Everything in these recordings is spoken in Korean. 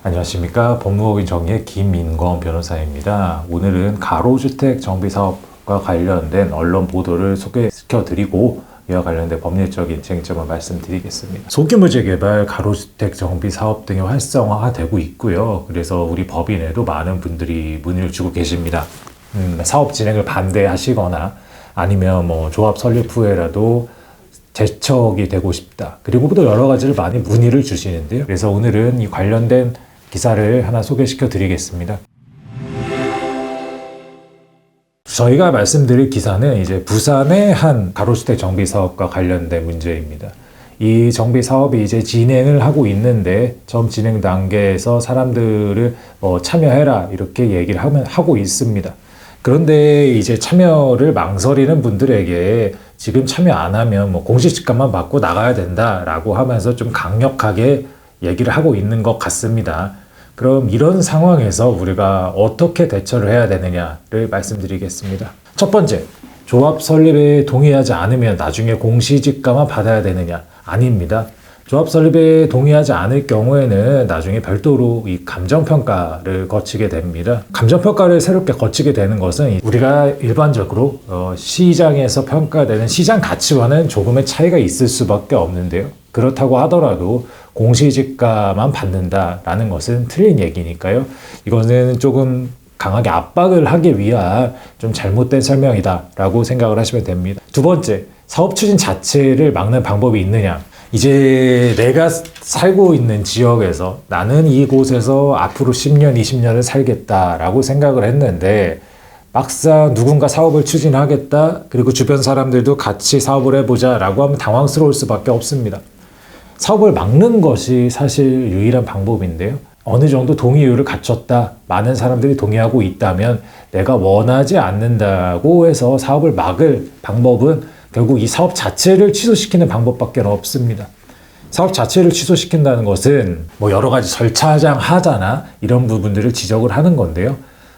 안녕하십니까. 법무법인 정의의 김민권 변호사입니다. 오늘은 가로주택 정비사업과 관련된 언론 보도를 소개시켜드리고 이와 관련된 법률적인 쟁점을 말씀드리겠습니다. 소규모 재개발, 가로주택 정비사업 등이 활성화되고 있고요. 그래서 우리 법인에도 많은 분들이 문의를 주고 계십니다. 사업 진행을 반대하시거나 아니면 조합 설립 후에라도 재척이 되고 싶다. 그리고 또 여러 가지를 많이 문의를 주시는데요. 그래서 오늘은 이 관련된 기사를 하나 소개시켜 드리겠습니다. 저희가 말씀드릴 기사는 이제 부산의 한 가로주택 정비 사업과 관련된 문제입니다. 이 정비 사업이 이제 진행을 하고 있는데 처음 진행 단계에서 사람들을 참여해라 이렇게 얘기를 하고 있습니다. 그런데 이제 참여를 망설이는 분들에게 지금 참여 안 하면 공시지가만 받고 나가야 된다라고 하면서 좀 강력하게 얘기를 하고 있는 것 같습니다. 그럼 이런 상황에서 우리가 어떻게 대처를 해야 되느냐를 말씀드리겠습니다. 첫 번째, 조합 설립에 동의하지 않으면 나중에 공시지가만 받아야 되느냐? 아닙니다. 조합 설립에 동의하지 않을 경우에는 나중에 별도로 이 감정평가를 거치게 됩니다. 감정평가를 새롭게 거치게 되는 것은 우리가 일반적으로 시장에서 평가되는 시장 가치와는 조금의 차이가 있을 수밖에 없는데요. 그렇다고 하더라도 공시지가만 받는다라는 것은 틀린 얘기니까요. 이거는 조금 강하게 압박을 하기 위한 좀 잘못된 설명이다라고 생각을 하시면 됩니다. 두 번째, 사업 추진 자체를 막는 방법이 있느냐? 이제 내가 살고 있는 지역에서 나는 이곳에서 앞으로 10년, 20년을 살겠다라고 생각을 했는데 막상 누군가 사업을 추진하겠다, 그리고 주변 사람들도 같이 사업을 해보자 라고 하면 당황스러울 수밖에 없습니다. 사업을 막는 것이 사실 유일한 방법인데요. 어느 정도 동의율을 갖췄다, 많은 사람들이 동의하고 있다면 내가 원하지 않는다고 해서 사업을 막을 방법은 결국 이 사업 자체를 취소시키는 방법밖에 없습니다. 사업 자체를 취소시킨다는 것은 여러 가지 절차상 하자나 이런 부분들을 지적을 하는 건데요.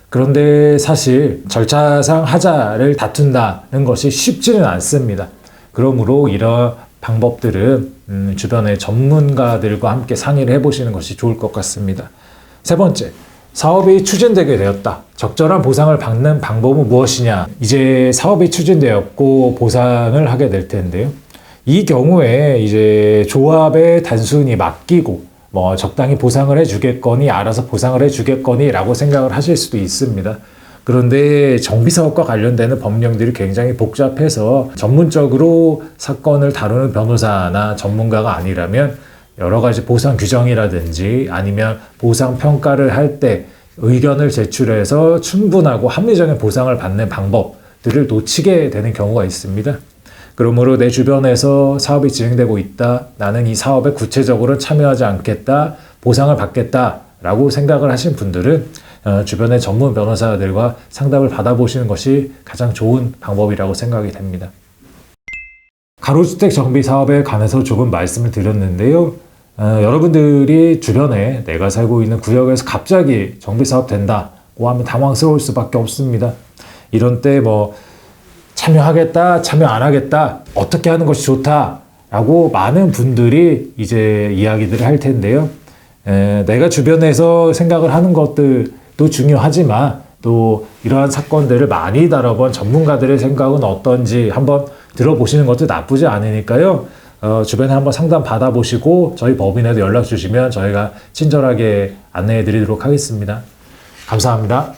그런데 사실 절차상 하자를 다툰다는 것이 쉽지는 않습니다. 그러므로 이런 방법들은 주변의 전문가들과 함께 상의를 해보시는 것이 좋을 것 같습니다. 세 번째, 사업이 추진되게 되었다. 적절한 보상을 받는 방법은 무엇이냐? 이제 사업이 추진되었고 보상을 하게 될 텐데요. 이 경우에 이제 조합에 단순히 맡기고 적당히 보상을 해주겠거니 알아서 보상을 해주겠거니 라고 생각을 하실 수도 있습니다. 그런데 정비사업과 관련되는 법령들이 굉장히 복잡해서 전문적으로 사건을 다루는 변호사나 전문가가 아니라면 여러 가지 보상 규정이라든지 아니면 보상 평가를 할 때 의견을 제출해서 충분하고 합리적인 보상을 받는 방법들을 놓치게 되는 경우가 있습니다. 그러므로 내 주변에서 사업이 진행되고 있다. 나는 이 사업에 구체적으로 참여하지 않겠다. 보상을 받겠다라고 생각을 하신 분들은 주변의 전문 변호사들과 상담을 받아보시는 것이 가장 좋은 방법이라고 생각이 됩니다. 가로주택 정비 사업에 관해서 조금 말씀을 드렸는데요. 여러분들이 주변에 내가 살고 있는 구역에서 갑자기 정비 사업 된다고 하면 당황스러울 수밖에 없습니다. 이런 때 참여하겠다, 참여 안 하겠다, 어떻게 하는 것이 좋다라고 많은 분들이 이제 이야기들을 할 텐데요. 내가 주변에서 생각을 하는 것들도 중요하지만 또 이러한 사건들을 많이 다뤄본 전문가들의 생각은 어떤지 한번 들어보시는 것도 나쁘지 않으니까요. 주변에 한번 상담 받아보시고 저희 법인에도 연락 주시면 저희가 친절하게 안내해 드리도록 하겠습니다. 감사합니다.